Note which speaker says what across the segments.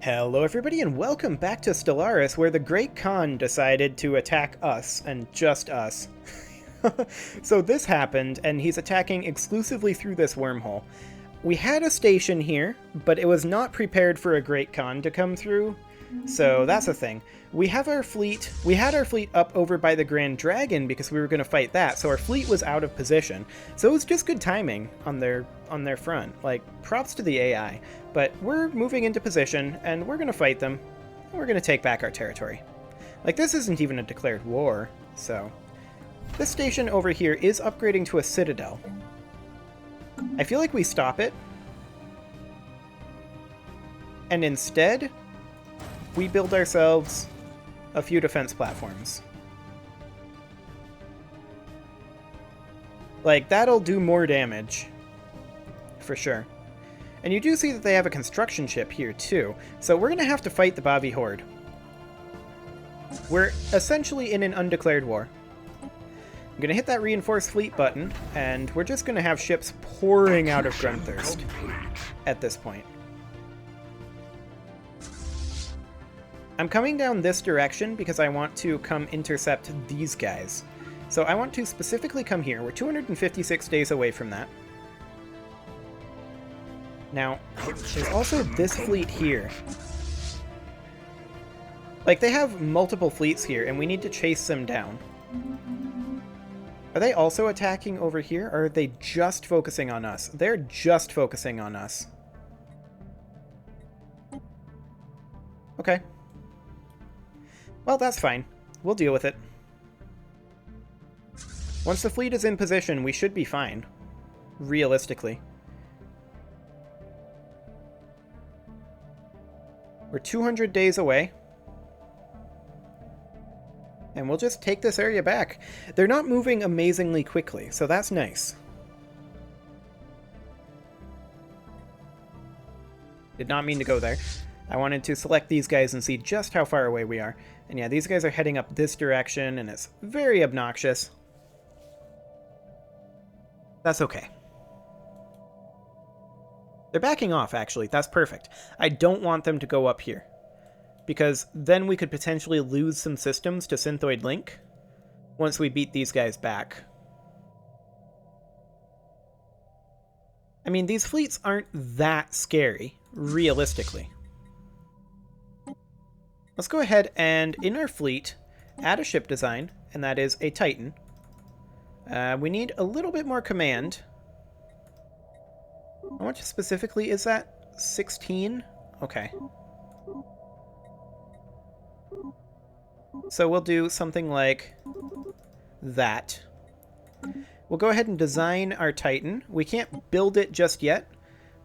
Speaker 1: Hello everybody and welcome back to Stellaris, where the Great Khan decided to attack us, and just us. So this happened, and he's attacking exclusively through this wormhole. We had a station here, but it was not prepared for a Great Khan to come through, so that's a thing. We had our fleet up over by the Grand Dragon because we were going to fight that, so our fleet was out of position. So it was just good timing on their front. Like, props to the AI. But we're moving into position, and we're going to fight them. And we're going to take back our territory. Like, this isn't even a declared war, so... This station over here is upgrading to a citadel. I feel like we stop it. And instead, we build ourselves a few defense platforms. Like, that'll do more damage. For sure. And you do see that they have a construction ship here, too. So we're going to have to fight the Bavi Horde. We're essentially in an undeclared war. I'm going to hit that reinforced fleet button, and we're just going to have ships pouring out of Grunthurst at this point. I'm coming down this direction because I want to come intercept these guys. So I want to specifically come here. We're 256 days away from that. Now, there's also this fleet here. Like, they have multiple fleets here, and we need to chase them down. Are they also attacking over here, or are they just focusing on us? They're just focusing on us. Okay. Well, that's fine. We'll deal with it. Once the fleet is in position, we should be fine. Realistically. We're 200 days away. And we'll just take this area back. They're not moving amazingly quickly, so that's nice. Did not mean to go there. I wanted to select these guys and see just how far away we are. And yeah, these guys are heading up this direction, and it's very obnoxious. That's okay. They're backing off, actually. That's perfect. I don't want them to go up here, because then we could potentially lose some systems to Synthoid Link once we beat these guys back. I mean, these fleets aren't that scary, realistically. Let's go ahead and, in our fleet, add a ship design, and that is a Titan. We need a little bit more command. How much specifically is that? 16? Okay. So we'll do something like that. We'll go ahead and design our Titan. We can't build it just yet,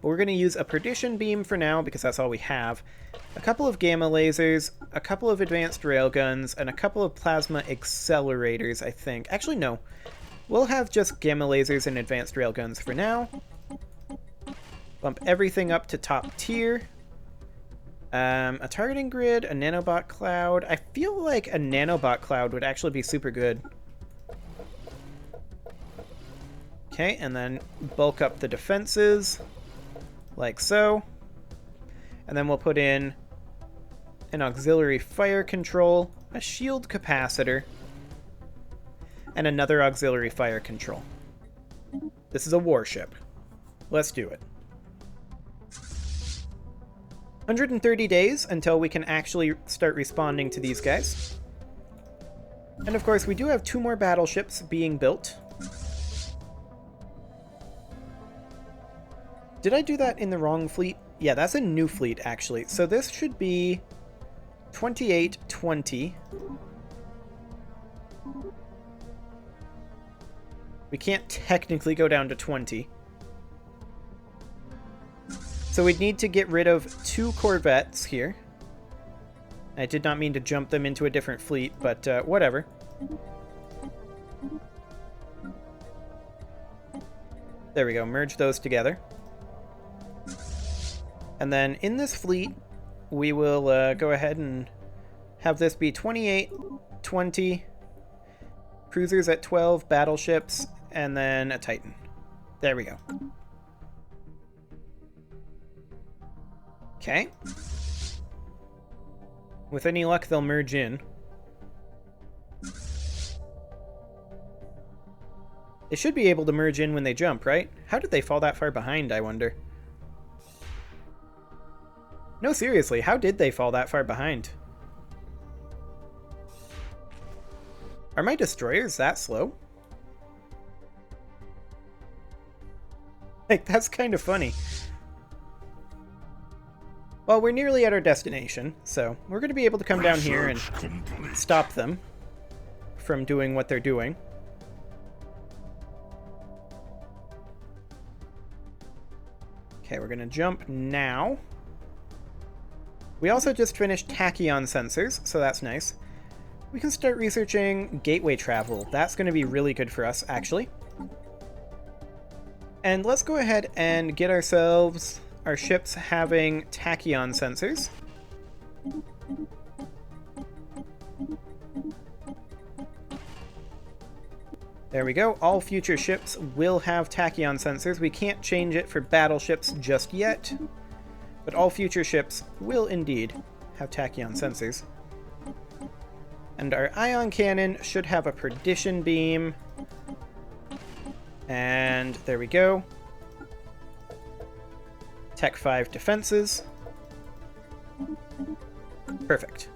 Speaker 1: but we're going to use a perdition beam for now because that's all we have. A couple of gamma lasers, a couple of advanced railguns, and a couple of plasma accelerators, I think. Actually, no. We'll have just gamma lasers and advanced railguns for now. Bump everything up to top tier. A targeting grid, a nanobot cloud. I feel like a nanobot cloud would actually be super good. Okay, and then bulk up the defenses, like so. And then we'll put in an auxiliary fire control, a shield capacitor, and another auxiliary fire control. This is a warship. Let's do it. 130 days until we can actually start responding to these guys. And of course, we do have 2 more battleships being built. Did I do that in the wrong fleet? Yeah, that's a new fleet, actually. So this should be 2820. We can't technically go down to 20. So we'd need to get rid of 2 corvettes here. I did not mean to jump them into a different fleet, but whatever. There we go, merge those together. And then in this fleet, we will go ahead and have this be 28, 20, cruisers at 12, battleships, and then a Titan. There we go. Okay. With any luck, they'll merge in. They should be able to merge in when they jump, right? How did they fall that far behind, I wonder? No, seriously, how did they fall that far behind? Are my destroyers that slow? Like, that's kind of funny. Well, we're nearly at our destination, so we're going to be able to come down here and stop them from doing what they're doing. Okay, we're going to jump now. We also just finished tachyon sensors, so that's nice. We can start researching gateway travel. That's going to be really good for us, actually. And let's go ahead and get ourselves our ships having tachyon sensors. There we go. All future ships will have tachyon sensors. We can't change it for battleships just yet, but all future ships will indeed have tachyon sensors. And our ion cannon should have a perdition beam. And there we go. Tech 5 defenses. Perfect.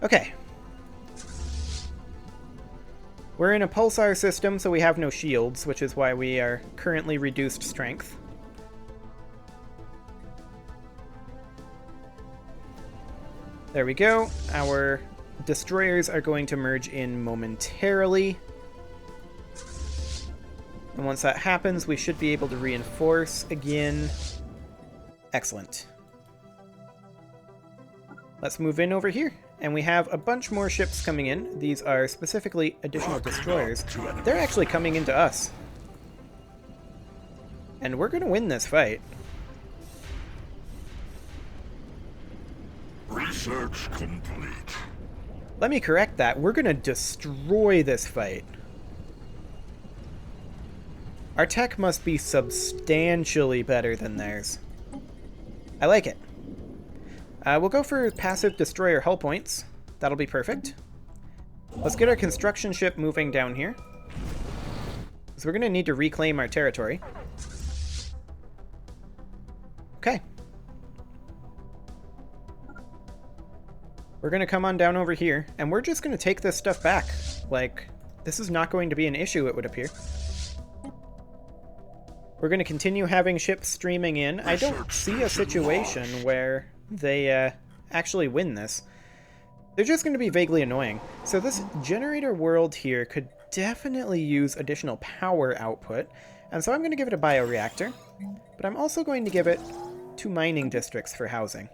Speaker 1: Okay. We're in a pulsar system, so we have no shields, which is why we are currently reduced strength. There we go. Our destroyers are going to merge in momentarily. And once that happens, we should be able to reinforce again. Excellent. Let's move in over here. And we have a bunch more ships coming in. These are specifically additional destroyers. They're actually coming into us. And we're going to win this fight.
Speaker 2: Research complete.
Speaker 1: Let me correct that. We're going to destroy this fight. Our tech must be substantially better than theirs. I like it. We'll go for passive destroyer hull points. That'll be perfect. Let's get our construction ship moving down here, because we're going to need to reclaim our territory. Okay. We're going to come on down over here, and we're just going to take this stuff back. Like, this is not going to be an issue, it would appear. We're going to continue having ships streaming in. I don't see a situation where they actually win this. They're just going to be vaguely annoying. So this generator world here could definitely use additional power output, and so I'm going to give it a bioreactor, but I'm also going to give it 2 mining districts for housing.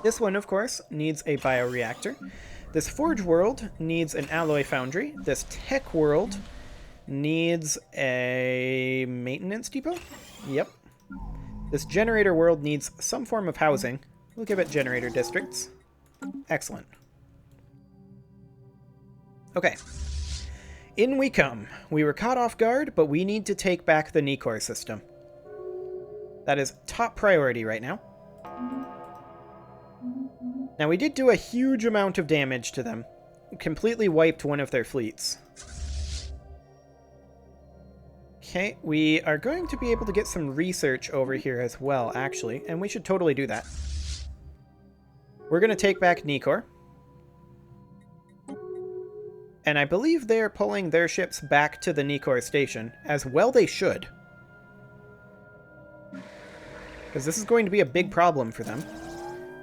Speaker 1: This one, of course, needs a bioreactor. This forge world needs an alloy foundry. This tech world needs a maintenance depot? Yep. This generator world needs some form of housing. We'll give it generator districts. Excellent. Okay. In we come. We were caught off guard, but we need to take back the Nikor system. That is top priority right now. Now, we did do a huge amount of damage to them. Completely wiped one of their fleets. Okay, we are going to be able to get some research over here as well, actually, and we should totally do that. We're going to take back Nikor. And I believe they're pulling their ships back to the Nikor station, as well they should. Because this is going to be a big problem for them.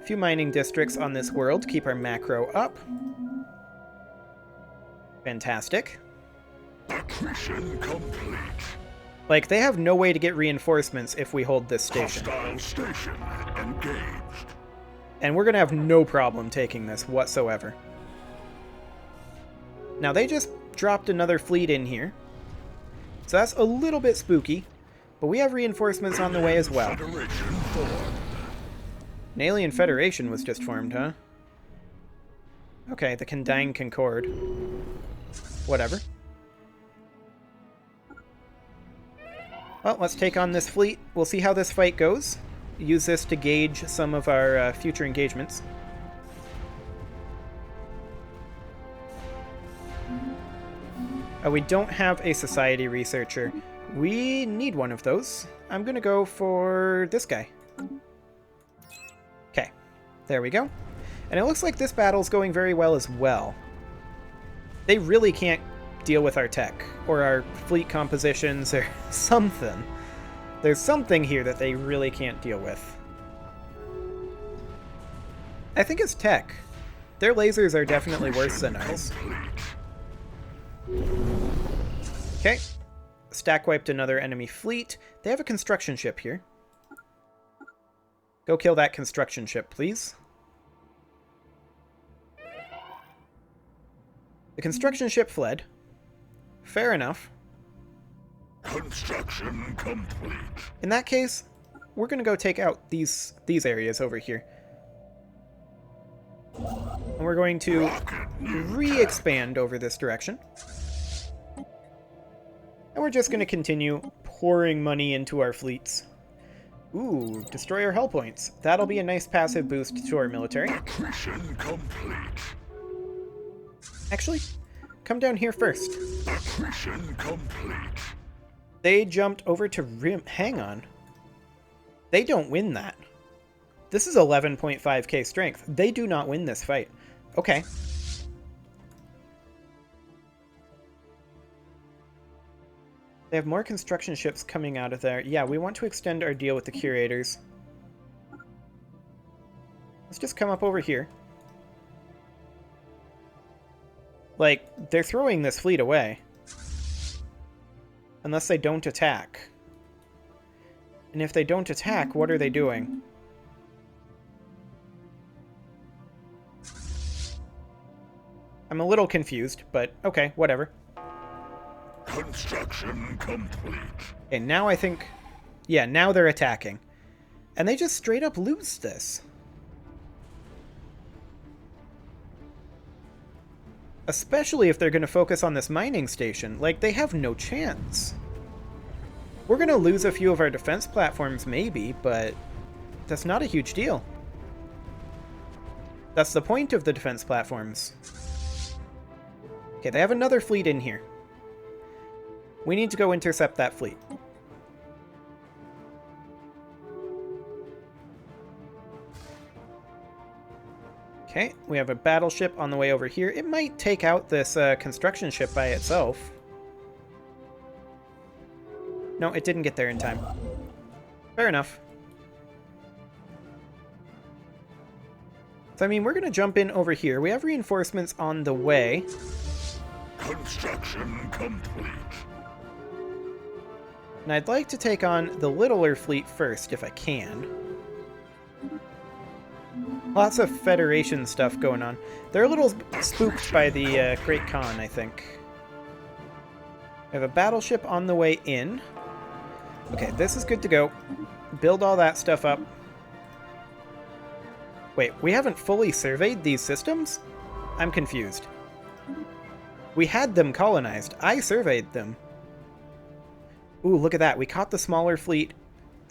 Speaker 1: A few mining districts on this world, keep our macro up. Fantastic.
Speaker 2: Attrition complete.
Speaker 1: Like, they have no way to get reinforcements if we hold this station.
Speaker 2: Hostile station engaged.
Speaker 1: And we're going to have no problem taking this whatsoever. Now, they just dropped another fleet in here. So that's a little bit spooky. But we have reinforcements on the way as well.
Speaker 2: Federation formed.
Speaker 1: An alien federation was just formed, huh? Okay, the Condign Concord. Whatever. Well, let's take on this fleet. We'll see how this fight goes. use this to gauge some of our future engagements. We don't have a society researcher. We need one of those. I'm gonna go for this guy. Okay, there we go. And it looks like this battle's going very well as well. They really can't deal with our tech, or our fleet compositions, or something. There's something here that they really can't deal with. I think it's tech. Their lasers are definitely worse than ours. Okay. Stack wiped another enemy fleet. They have a construction ship here. Go kill that construction ship, please. The construction ship fled. Fair enough.
Speaker 2: Construction complete.
Speaker 1: In that case, we're going to go take out these areas over here. And we're going to re-expand over this direction. And we're just going to continue pouring money into our fleets. Ooh, destroy our hull points. That'll be a nice passive boost to our military.
Speaker 2: Accretion complete.
Speaker 1: Actually, come down here first.
Speaker 2: Accretion complete.
Speaker 1: They jumped over to rim. Hang on. They don't win that. This is 11.5k strength. They do not win this fight. Okay. They have more construction ships coming out of there. Yeah, we want to extend our deal with the curators. Let's just come up over here. Like, they're throwing this fleet away. Unless they don't attack. And if they don't attack, what are they doing? I'm a little confused, but okay, whatever.
Speaker 2: Construction complete.
Speaker 1: Okay, now I think... Yeah, now they're attacking. And they just straight up lose this. Especially if they're going to focus on this mining station. Like, they have no chance. We're going to lose a few of our defense platforms, maybe, but that's not a huge deal. That's the point of the defense platforms. Okay, they have another fleet in here. We need to go intercept that fleet. Okay, we have a battleship on the way over here. It might take out this construction ship by itself. No, it didn't get there in time. Fair enough. So, I mean, we're going to jump in over here. We have reinforcements on the way.
Speaker 2: Construction complete.
Speaker 1: And I'd like to take on the littler fleet first, if I can. Lots of Federation stuff going on. They're a little spooked by the Great Khan, I think. We have a battleship on the way in. Okay, this is good to go. Build all that stuff up. Wait, we haven't fully surveyed these systems? I'm confused. We had them colonized. I surveyed them. Ooh, look at that. We caught the smaller fleet,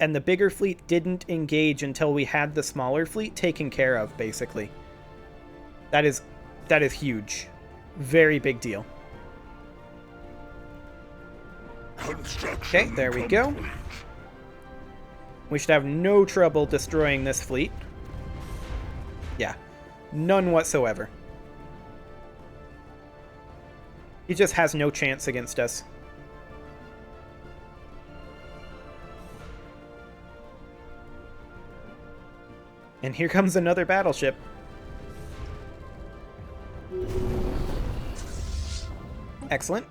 Speaker 1: and the bigger fleet didn't engage until we had the smaller fleet taken care of, basically. That is huge. Very big deal. Okay, there we go. We should have no trouble destroying this fleet. Yeah, none whatsoever. He just has no chance against us. And here comes another battleship. Excellent.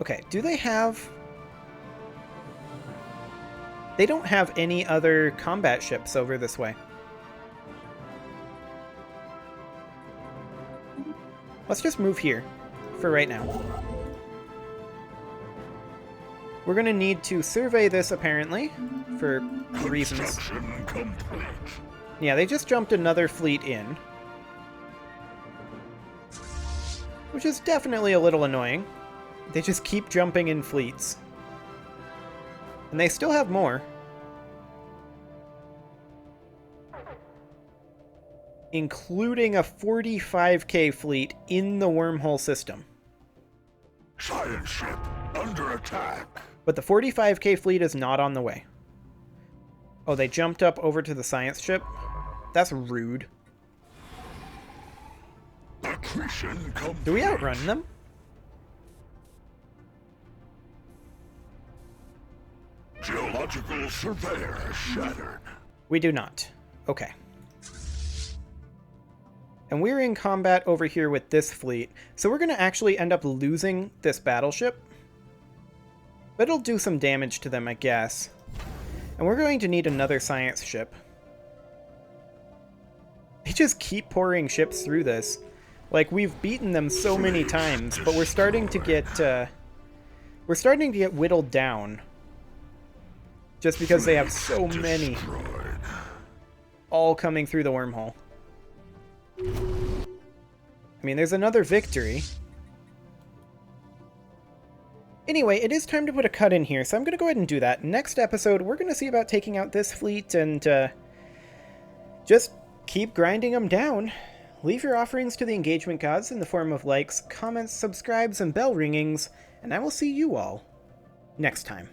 Speaker 1: Okay, do they have... They don't have any other combat ships over this way. Let's just move here for right now. We're going to need to survey this, apparently, for reasons. Yeah, they just jumped another fleet in. Which is definitely a little annoying. They just keep jumping in fleets. And they still have more. including a 45k fleet in the wormhole system.
Speaker 2: Science ship under attack.
Speaker 1: But the 45k fleet is not on the way. Oh, they jumped up over to the science ship? That's rude.
Speaker 2: Accretion complete.
Speaker 1: Do we outrun them?
Speaker 2: Geological surveyor shattered.
Speaker 1: We do not. Okay. And we're in combat over here with this fleet, so we're going to actually end up losing this battleship. But it'll do some damage to them, I guess. And we're going to need another science ship. They just keep pouring ships through this. Like, we've beaten them so many times, but we're starting to get whittled down. Just because they have so many. All coming through the wormhole. I mean, there's another victory. Anyway, it is time to put a cut in here, so I'm going to go ahead and do that. Next episode, we're going to see about taking out this fleet and just keep grinding them down. Leave your offerings to the engagement gods in the form of likes, comments, subscribes, and bell ringings, and I will see you all next time.